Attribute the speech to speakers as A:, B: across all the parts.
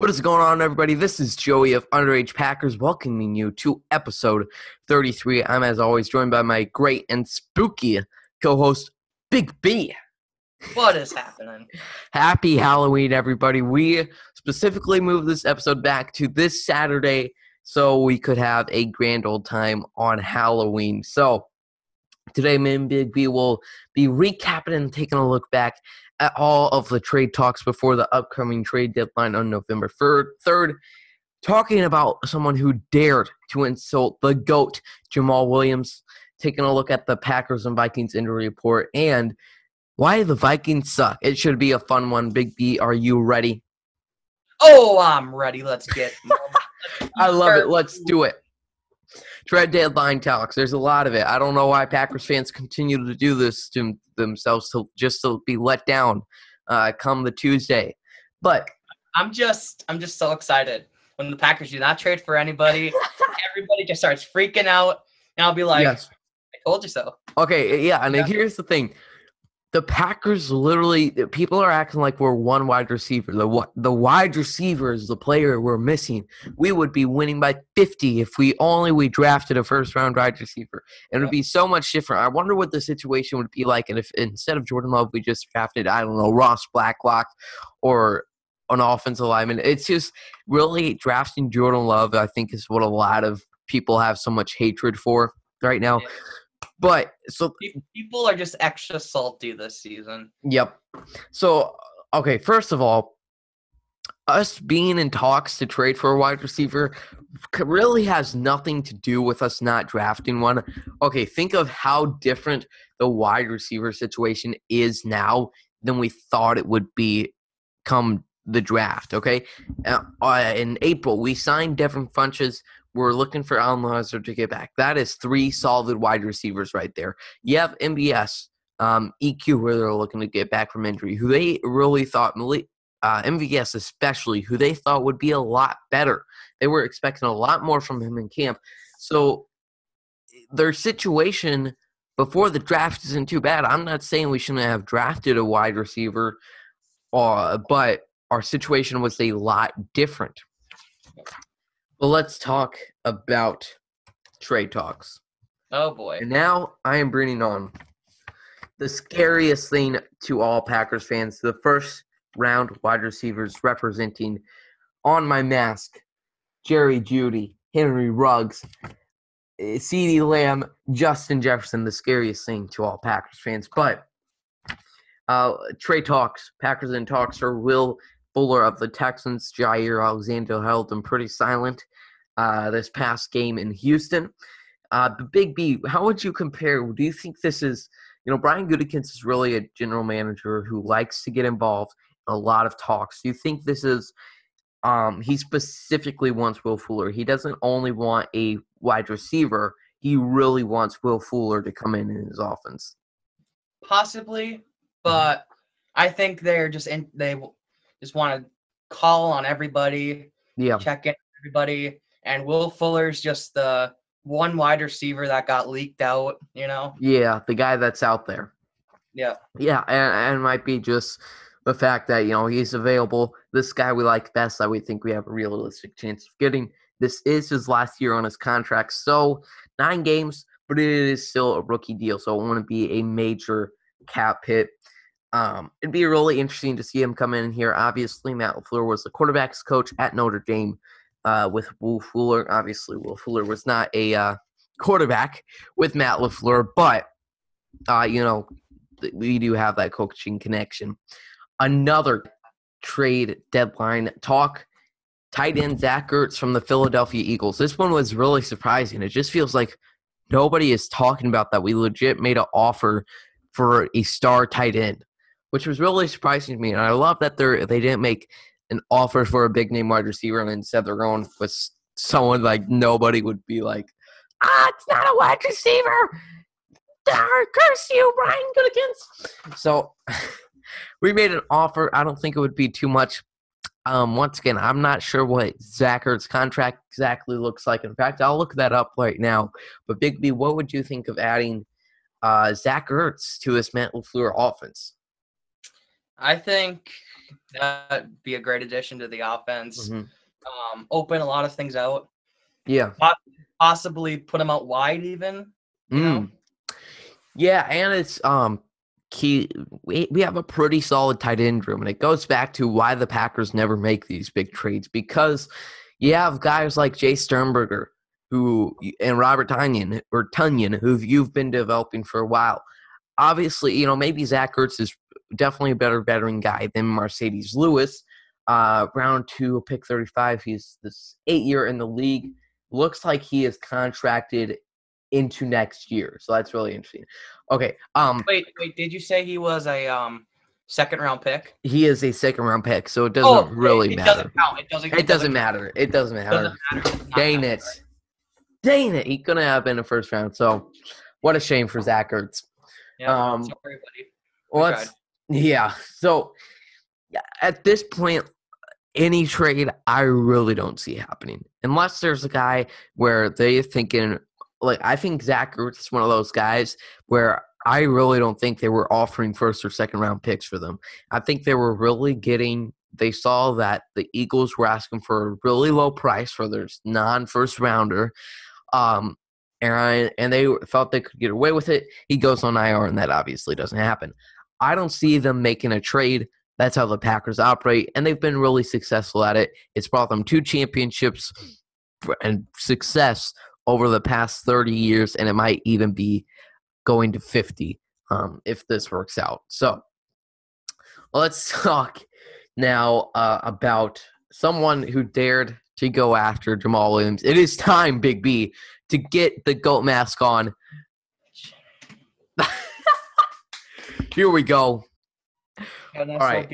A: What is going on, everybody? This is Joey of Underage Packers welcoming you to episode 33. I'm, as always, joined by my great and spooky co-host, Big B.
B: What is happening?
A: Happy Halloween, everybody. We specifically moved this episode back to this Saturday so we could have a grand old time on Halloween. So today, me and Big B will be recapping and taking a look back at all of the trade talks before the upcoming trade deadline on November 3rd, talking about someone who dared to insult the GOAT, Jamal Williams, taking a look at the Packers and Vikings injury report, and why the Vikings suck. It should be a fun one. Big B, are you ready?
B: Oh, I'm ready. Let's get
A: I love it. Let's do it. Trade deadline talks. There's a lot of it. I don't know why Packers fans continue to do this to themselves just to be let down come the Tuesday. But
B: I'm just so excited when the Packers do not trade for anybody. Everybody just starts freaking out, and I'll be like, yes. I told you so.
A: Okay, yeah, and here's the thing. The Packers literally, people are acting like we're one wide receiver. The wide receiver is the player we're missing. We would be winning by 50 if we drafted a first-round wide receiver. And it would be so much different. I wonder what the situation would be like, and if instead of Jordan Love, we just drafted, I don't know, Ross Blacklock or an offensive lineman. It's just really drafting Jordan Love, I think, is what a lot of people have so much hatred for right now. But so
B: people are just extra salty this season.
A: Yep. So, okay, first of all, us being in talks to trade for a wide receiver really has nothing to do with us not drafting one. Okay, think of how different the wide receiver situation is now than we thought it would be come the draft, okay? In April, we signed Devin Funchess. We're looking for Allen Lazard to get back. That is 3 solid wide receivers right there. You have MVS, EQ, where they're looking to get back from injury, who they really thought, MVS especially, who they thought would be a lot better. They were expecting a lot more from him in camp. So their situation before the draft isn't too bad. I'm not saying we shouldn't have drafted a wide receiver, but our situation was a lot different. Well, let's talk about trade talks.
B: Oh, boy.
A: And now I am bringing on the scariest thing to all Packers fans, the first-round wide receivers representing on my mask, Jerry Jeudy, Henry Ruggs, CeeDee Lamb, Justin Jefferson, the scariest thing to all Packers fans. But trade talks, Packers in talks are Will Fuller of the Texans. Jair Alexander held them pretty silent this past game in Houston. Big B, how would you compare? Do you think this is, Brian Gutekunst is really a general manager who likes to get involved in a lot of talks. Do you think this is, he specifically wants Will Fuller? He doesn't only want a wide receiver. He really wants Will Fuller to come in his offense.
B: Possibly, but I think they just want to call on everybody, check in everybody, and Will Fuller's just the one wide receiver that got leaked out,
A: Yeah, the guy that's out there.
B: Yeah.
A: Yeah, and it might be just the fact that, he's available. This guy we like best that we think we have a realistic chance of getting. This is his last year on his contract, so 9 games, but it is still a rookie deal, so it wouldn't be a major cap hit. It'd be really interesting to see him come in here. Obviously, Matt LaFleur was the quarterback's coach at Notre Dame with Will Fuller. Obviously, Will Fuller was not a quarterback with Matt LaFleur, but, we do have that coaching connection. Another trade deadline talk, tight end Zach Ertz from the Philadelphia Eagles. This one was really surprising. It just feels like nobody is talking about that. We legit made an offer for a star tight end, which was really surprising to me. And I love that they didn't make an offer for a big-name wide receiver, and instead they're going with someone like nobody would be like, it's not a wide receiver. Curse you, Brian Gutekunst. So we made an offer. I don't think it would be too much. Once again, I'm not sure what Zach Ertz's contract exactly looks like. In fact, I'll look that up right now. But Big B, what would you think of adding Zach Ertz to this Matt LaFleur offense?
B: I think that'd be a great addition to the offense. Open a lot of things out.
A: Yeah.
B: Possibly put him out wide even, you know?
A: Yeah, and it's key. We have a pretty solid tight end room, and it goes back to why the Packers never make these big trades, because you have guys like Jay Sternberger and Robert Tonyan, who you've been developing for a while. Obviously, maybe Zach Ertz is definitely a better veteran guy than Mercedes Lewis. Round 2, pick 35. He's this 8-year in the league. Looks like he is contracted into next year, so that's really interesting. Okay.
B: Wait. Did you say he was a second-round pick?
A: He is a second-round pick, so it doesn't really matter.
B: Doesn't count.
A: It doesn't matter. It doesn't matter. Dang it! Dang it! He couldn't have been a first round. So, what a shame for Zach Ertz.
B: Yeah. Sorry, buddy.
A: Yeah. So, at this point, any trade I really don't see happening unless there's a guy where they're thinking. Like, I think Zach Ertz is one of those guys where I really don't think they were offering first or second round picks for them. I think they were really they saw that the Eagles were asking for a really low price for their non-first rounder. And they felt they could get away with it. He goes on IR, and that obviously doesn't happen. I don't see them making a trade. That's how the Packers operate, and they've been really successful at it. It's brought them 2 championships and success over the past 30 years, and it might even be going to 50 if this works out. So let's talk now about someone who dared to go after Jamal Williams. It is time, Big B, to get the GOAT mask on. Here we go.
B: All right.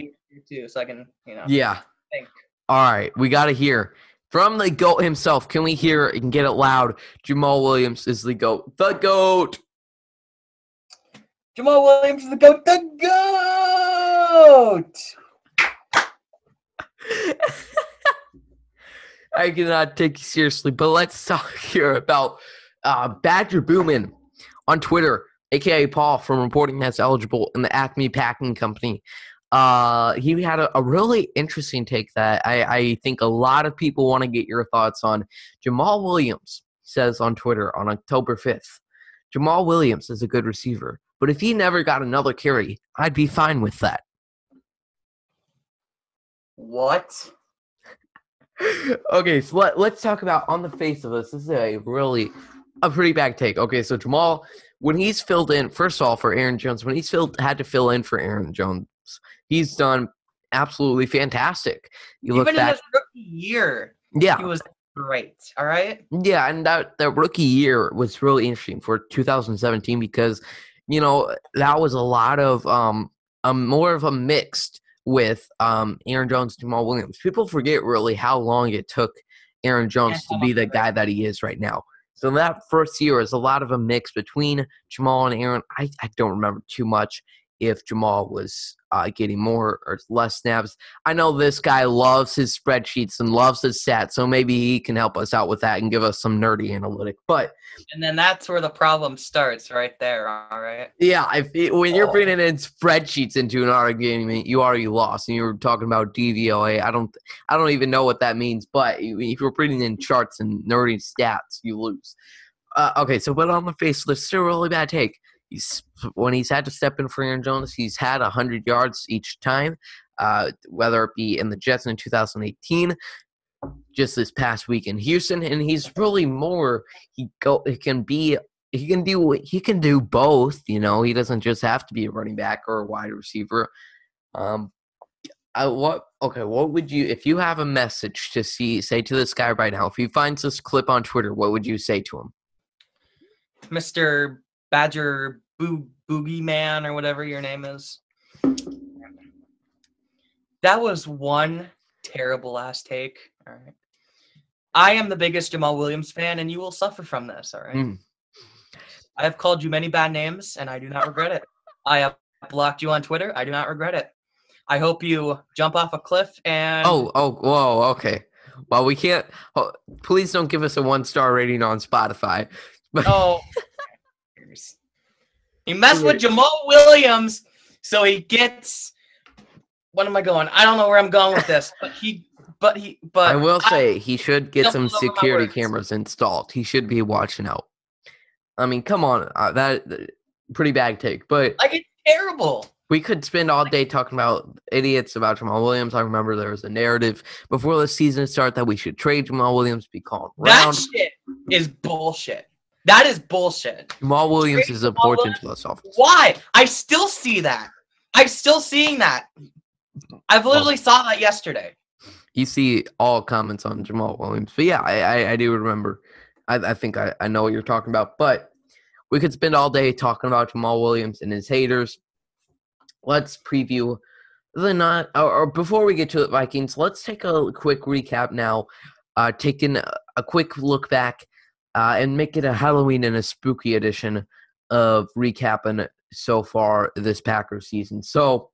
B: Too, so I can,
A: Yeah.
B: think.
A: All right. We got to hear from the GOAT himself. Can we hear it and get it loud? Jamal Williams is the GOAT. The GOAT.
B: Jamal Williams is the GOAT. The GOAT.
A: I cannot take you seriously, but let's talk here about Badger Boomin on Twitter, a.k.a. Paul from Reporting That's Eligible in the Acme Packing Company. He had a really interesting take that I think a lot of people want to get your thoughts on. Jamal Williams says on Twitter on October 5th, Jamal Williams is a good receiver, but if he never got another carry, I'd be fine with that.
B: What?
A: Okay, so let's talk about on the face of this. This is a pretty bad take. Okay, so Jamal, when he's filled in, first of all, for Aaron Jones, when he's had to fill in for Aaron Jones, he's done absolutely fantastic.
B: Even in his rookie year, he was great. All right?
A: Yeah, and that rookie year was really interesting for 2017 because, that was a lot of more of a mixed with Aaron Jones and Jamal Williams. People forget really how long it took Aaron Jones to be the guy that he is right now. So that first year is a lot of a mix between Jamal and Aaron. I don't remember too much if Jamal was getting more or less snaps. I know this guy loves his spreadsheets and loves his stats, so maybe he can help us out with that and give us some nerdy analytic.
B: And then that's where the problem starts right there, all right?
A: Yeah, when you're bringing in spreadsheets into an argument, you already lost. And you were talking about DVOA. I don't even know what that means, but if you're bringing in charts and nerdy stats, you lose. Okay, so but on the face, this is a really bad take. When he's had to step in for Aaron Jones, he's had 100 yards each time, whether it be in the Jets in 2018, just this past week in Houston, and he's really more. He can do both. He doesn't just have to be a running back or a wide receiver. What would you, if you have a message to say to this guy right now? If he finds this clip on Twitter, what would you say to him,
B: Mr. Badger Boogie Man or whatever your name is? That was one terrible ass take. All right. I am the biggest Jamal Williams fan, and you will suffer from this. All right. I have called you many bad names, and I do not regret it. I have blocked you on Twitter. I do not regret it. I hope you jump off a cliff and.
A: Whoa, okay. Well, we can't. Please don't give us a 1-star rating on Spotify.
B: Oh. He messed with Jamal Williams, so he gets what am I going? I don't know where I'm going with this, but
A: I will say he should get some security cameras installed. He should be watching out. I mean, come on, that pretty bad take, but
B: like it's terrible.
A: We could spend all day talking about idiots about Jamal Williams. I remember there was a narrative before the season started that we should trade Jamal Williams, be calling around.
B: That shit is bullshit. That is bullshit.
A: Jamal Williams is important to us offense.
B: Why? I still see that. I'm still seeing that. I've literally saw that yesterday.
A: You see all comments on Jamal Williams. But yeah, I do remember. I think I know what you're talking about. But we could spend all day talking about Jamal Williams and his haters. Let's preview or before we get to the Vikings, let's take a quick recap now, taking a quick look back and make it a Halloween and a spooky edition of recapping so far this Packers season. So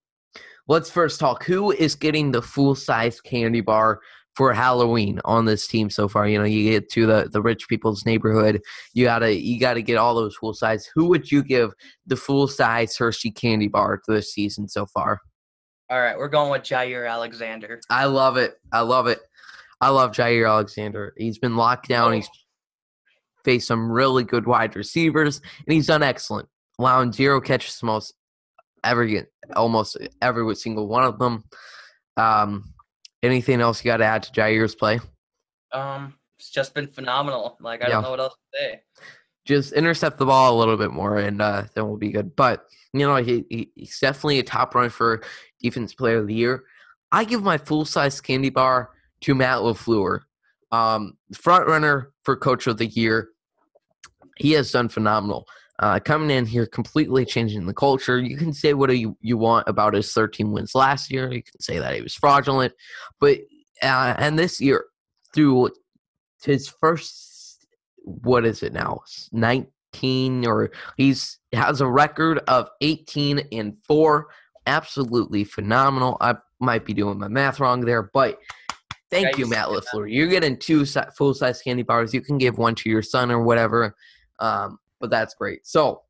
A: let's first talk who is getting the full-size candy bar for Halloween on this team so far. You know, you get to the rich people's neighborhood. You gotta get all those full size. Who would you give the full size Hershey candy bar to this season so far?
B: All right, we're going with Jair Alexander.
A: I love it. I love Jair Alexander. He's been locked down. He's faced some really good wide receivers, and he's done excellent, allowing 0 catches almost every single one of them. Anything else you got to add to Jair's play?
B: It's just been phenomenal. Like, I don't know what else to say.
A: Just intercept the ball a little bit more, and then we'll be good. But, you know, he's definitely a top runner for Defense Player of the Year. I give my full-size candy bar to Matt LaFleur. Front runner for Coach of the Year. He has done phenomenal. Coming in here, completely changing the culture. You can say what you want about his 13 wins last year. You can say that he was fraudulent. But and this year, through his first, what is it now, 19, or has a record of 18-4. Absolutely phenomenal. I might be doing my math wrong there, but thank you, Matt LaFleur. You're getting 2 full-size candy bars. You can give one to your son or whatever. But that's great. So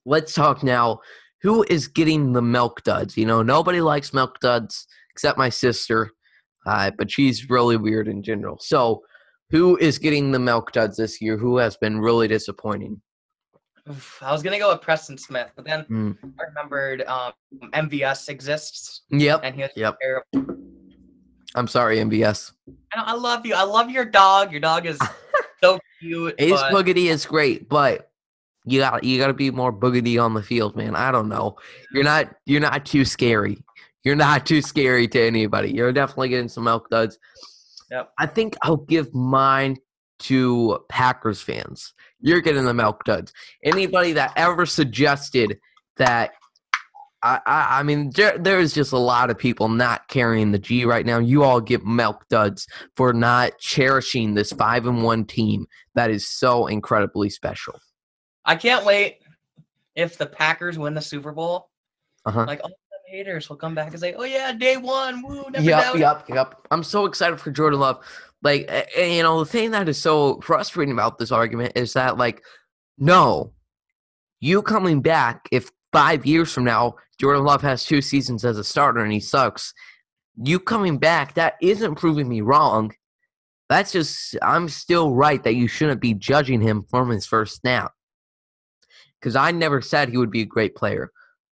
A: let's talk now. Who is getting the milk duds? You know, nobody likes milk duds except my sister, but she's really weird in general. So who is getting the milk duds this year? Who has been really disappointing?
B: I was going to go with Preston Smith, but then I remembered MVS exists.
A: Yep.
B: And he was
A: terrible. I'm sorry, MVS.
B: I love you. I love your dog. Your dog is so cute.
A: Ace Boogedy is great, but you gotta be more boogedy on the field, man. I don't know. You're not too scary. You're not too scary to anybody. You're definitely getting some milk duds.
B: Yep.
A: I think I'll give mine to Packers fans. You're getting the milk duds. Anybody that ever suggested that, I mean, there's just a lot of people not carrying the G right now. You all get milk duds for not cherishing this 5-1 team that is so incredibly special.
B: I can't wait if the Packers win the Super Bowl. Like, all the haters will come back and say, "Oh yeah, day one, woo!"
A: Yep. I'm so excited for Jordan Love. Like, you know, the thing that is so frustrating about this argument is that, like, no, you coming back if 5 years from now Jordan Love has 2 seasons as a starter and he sucks, you coming back, that isn't proving me wrong. That's just, I'm still right that you shouldn't be judging him from his first snap. Because I never said he would be a great player.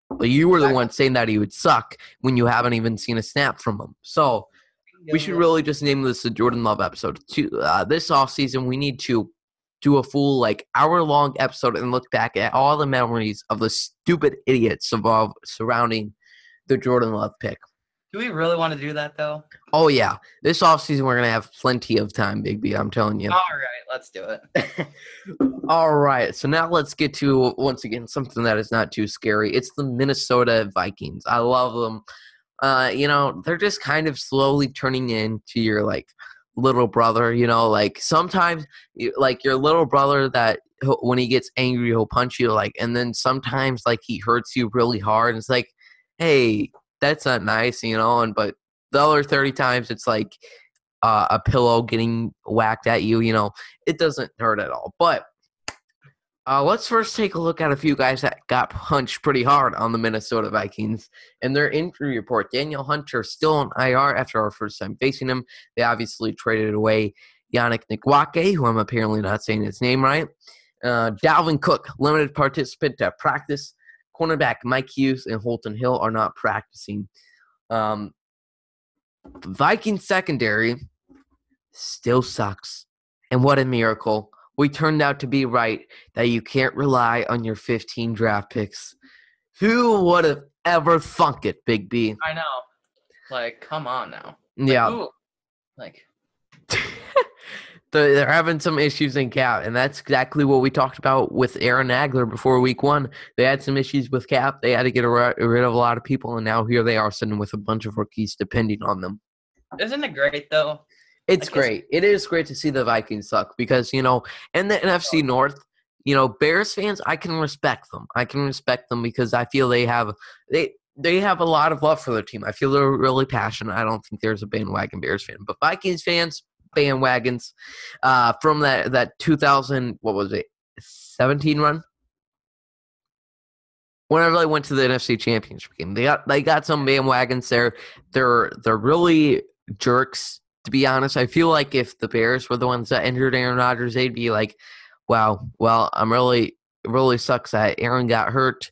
A: But you were the one saying that he would suck when you haven't even seen a snap from him. So we should really just name this the Jordan Love episode. This offseason, we need to do a full, like, hour-long episode and look back at all the memories of the stupid idiots surrounding the Jordan Love pick.
B: Do we really want to do that, though?
A: Oh, yeah. This offseason, we're going to have plenty of time, Big B. I'm telling you.
B: All right. Let's do it.
A: All right. So now let's get to, once again, something that is not too scary. It's the Minnesota Vikings. I love them. You know, they're just kind of slowly turning into your, like, little brother, you know, like sometimes like your little brother that when he gets angry he'll punch you, like, and then sometimes like he hurts you really hard and it's like, hey, that's not nice, you know, and but the other 30 times it's like a pillow getting whacked at you, you know, it doesn't hurt at all. But Let's first take a look at a few guys that got punched pretty hard on the Minnesota Vikings and their injury report. Daniel Hunter still on IR after our first time facing him. They obviously traded away Yannick Ngakoue, who I'm apparently not saying his name right. Dalvin Cook, limited participant at practice. Cornerback Mike Hughes and Holton Hill are not practicing. Viking secondary still sucks. And what a miracle. We turned out to be right that you can't rely on your 15 draft picks. Who would have ever thunk it, Big B?
B: I know. Like, come on now.
A: Yeah.
B: Ooh. Like,
A: they're having some issues in cap, and that's exactly what we talked about with Aaron Nagler before week 1. They had some issues with cap. They had to get rid of a lot of people, and now here they are sitting with a bunch of rookies depending on them.
B: Isn't it great, though?
A: It's great. It is great to see the Vikings suck because, in the NFC North, Bears fans, I can respect them. I can respect them because I feel they have a lot of love for their team. I feel they're really passionate. I don't think there's a bandwagon Bears fan. But Vikings fans, bandwagons, from that 17 run? Whenever they went to the NFC Championship game. They got some bandwagons there. They're really jerks. To be honest, I feel like if the Bears were the ones that injured Aaron Rodgers, they'd be like, wow, well, it really sucks that Aaron got hurt.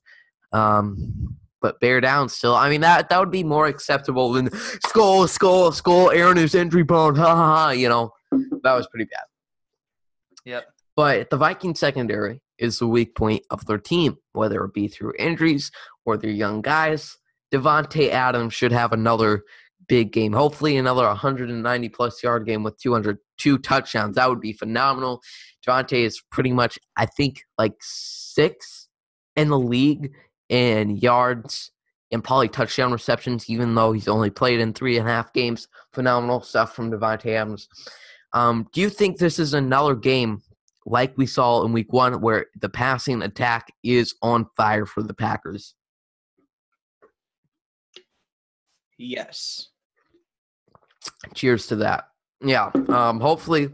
A: But bear down still. I mean, that would be more acceptable than skull, Aaron is injury prone. Ha ha ha. That was pretty bad.
B: Yep.
A: But the Viking secondary is the weak point of their team, whether it be through injuries or their young guys. Devontae Adams should have another big game. Hopefully another 190-plus yard game with 202 touchdowns. That would be phenomenal. Devontae is pretty much, I think, like 6th in the league in yards and probably touchdown receptions, even though he's only played in 3.5 games. Phenomenal stuff from Devontae Adams. Do you think this is another game like we saw in week 1 where the passing attack is on fire for the Packers?
B: Yes.
A: Cheers to that. Yeah. Hopefully,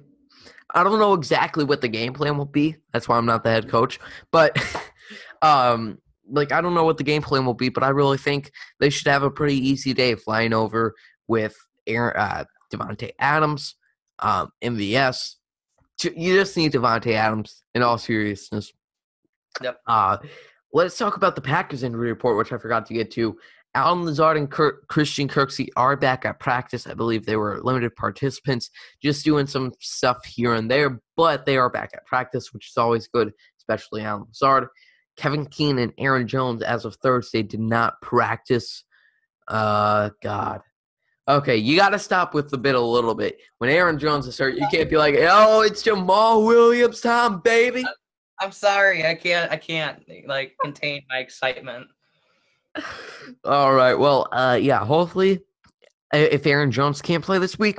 A: I don't know exactly what the game plan will be. That's why I'm not the head coach. But, I don't know what the game plan will be, but I really think they should have a pretty easy day flying over with Devontae Adams, MVS. You just need Devontae Adams in all seriousness.
B: Yep.
A: Let's talk about the Packers injury report, which I forgot to get to. Alan Lazard and Christian Kirksey are back at practice. I believe they were limited participants, just doing some stuff here and there, but they are back at practice, which is always good, especially Alan Lazard. Kevin Keane and Aaron Jones, as of Thursday, did not practice. God. Okay, you got to stop with the bit a little bit. When Aaron Jones is hurt, you can't be like, oh, it's Jamal Williams time, baby.
B: I'm sorry. I can't contain my excitement.
A: All right. Well, yeah, hopefully if Aaron Jones can't play this week,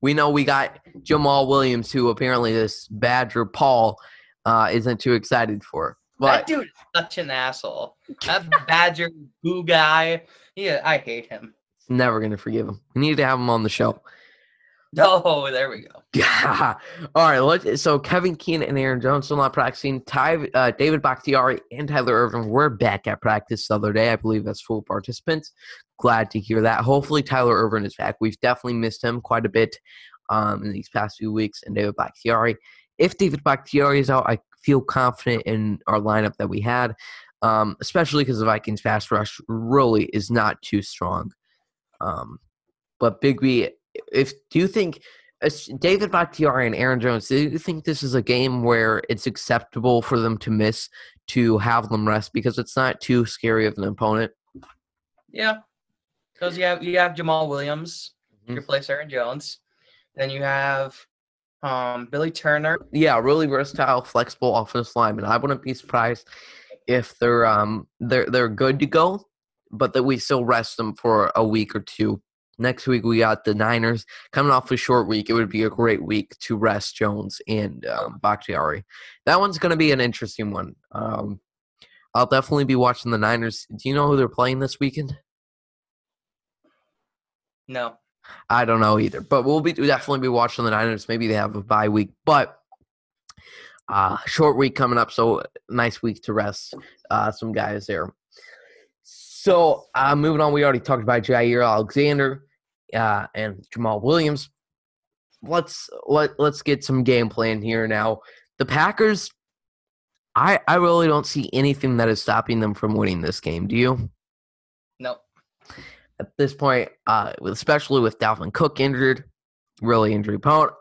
A: we know we got Jamal Williams, who apparently this Badger Paul isn't too excited for.
B: But that dude is such an asshole. That Badger boo guy. Yeah, I hate him.
A: Never going to forgive him. We need to have him on the show.
B: Oh, there we go.
A: All right. So Kevin Keane and Aaron Jones still not practicing. David Bakhtiari and Tyler Irvin were back at practice the other day. I believe as full participants. Glad to hear that. Hopefully Tyler Irvin is back. We've definitely missed him quite a bit in these past few weeks. And David Bakhtiari. If David Bakhtiari is out, I feel confident in our lineup that we had, especially because the Vikings pass rush really is not too strong. But Big B, do you think David Bakhtiari and Aaron Jones, do you think this is a game where it's acceptable for them to miss to have them rest because it's not too scary of an opponent?
B: Yeah, because you have Jamal Williams to replace Aaron Jones. Then you have Billy Turner.
A: Yeah, really versatile, flexible offensive lineman. I wouldn't be surprised if they're good to go, but that we still rest them for a week or two. Next week, we got the Niners. Coming off a short week, it would be a great week to rest Jones and Bakhtiari. That one's going to be an interesting one. I'll definitely be watching the Niners. Do you know who they're playing this weekend?
B: No.
A: I don't know either. But we'll definitely be watching the Niners. Maybe they have a bye week. But Short week coming up, so nice week to rest some guys there. So moving on, we already talked about Jair Alexander and Jamal Williams. Let's get some game plan here now. The Packers, I really don't see anything that is stopping them from winning this game. Do you?
B: No.
A: At this point, especially with Dalvin Cook injured, really injury prone,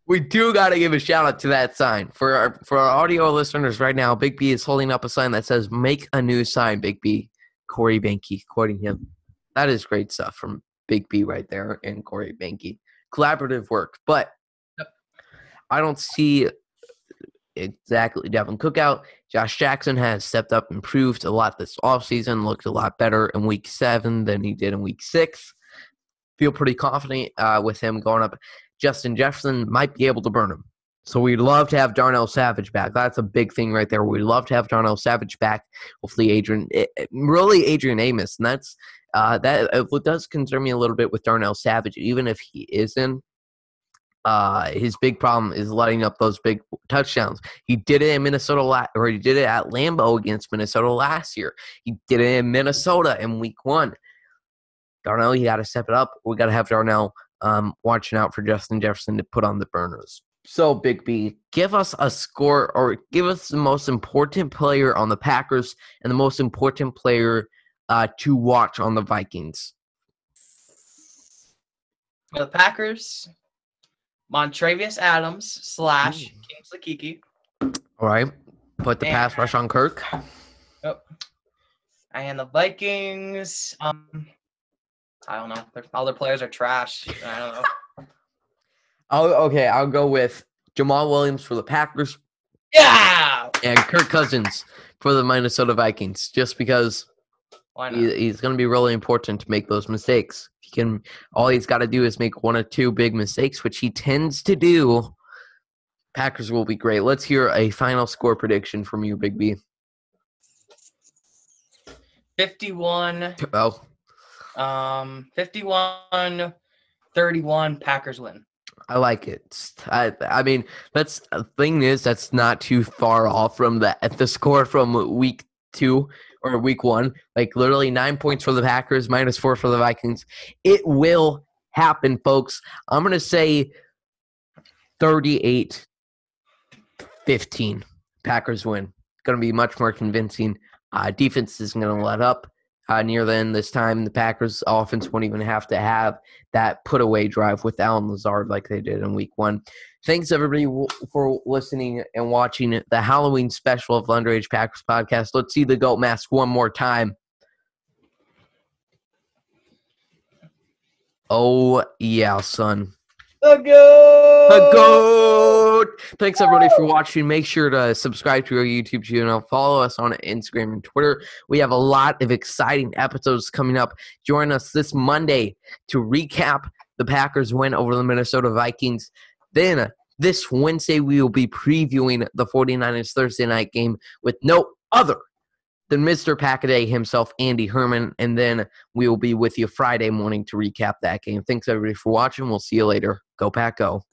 A: we do got to give a shout out to that sign. For our audio listeners right now, Big B is holding up a sign that says, "Make a new sign, Big B." Corey Banke, quoting him. That is great stuff from Big B right there and Corey Banke. Collaborative work. But I don't see exactly Dalvin Cook out. Josh Jackson has stepped up, improved a lot this offseason, looked a lot better in Week 7 than he did in Week 6. Feel pretty confident with him going up. Justin Jefferson might be able to burn him. So we'd love to have Darnell Savage back. That's a big thing right there. We'd love to have Darnell Savage back. Hopefully Adrian Amos. And that's that what does concern me a little bit with Darnell Savage, even if he isn't. His big problem is letting up those big touchdowns. He did it in Minnesota, or he did it at Lambeau against Minnesota last year. He did it in Minnesota in Week 1. Darnell, you got to step it up. We got to have Darnell watching out for Justin Jefferson to put on the burners. So, Big B, give us a score, or give us the most important player on the Packers and the most important player to watch on the Vikings.
B: For the Packers, Montravius Adams / James Lakiki.
A: All right. Put the pass rush on Kirk.
B: Yep. And the Vikings, I don't know. All their players are trash. I don't know.
A: I'll go with Jamal Williams for the Packers.
B: Yeah!
A: And Kirk Cousins for the Minnesota Vikings, just because he's going to be really important to make those mistakes. All he's got to do is make 1 or 2 big mistakes, which he tends to do. Packers will be great. Let's hear a final score prediction from you, Big B.
B: 51.
A: Oh.
B: 51-31, Packers win.
A: I like it. I mean, that's the thing is that's not too far off from the score from Week 2 or Week 1. Like literally 9 points for the Packers, -4 for the Vikings. It will happen, folks. I'm gonna say 38-15. Packers win. Gonna be much more convincing. Defense isn't gonna let up. Near the end this time, the Packers offense won't even have to have that put-away drive with Allen Lazard like they did in Week 1. Thanks, everybody, for listening and watching the Halloween special of the Underage Packers podcast. Let's see the GOAT mask one more time. Oh, yeah, son.
B: The GOAT!
A: The GOAT! Thanks, everybody, for watching. Make sure to subscribe to our YouTube channel. Follow us on Instagram and Twitter. We have a lot of exciting episodes coming up. Join us this Monday to recap the Packers' win over the Minnesota Vikings. Then, this Wednesday, we will be previewing the 49ers Thursday night game with no other than Mr. Packaday himself, Andy Herman. And then we will be with you Friday morning to recap that game. Thanks, everybody, for watching. We'll see you later. Go Pack, go.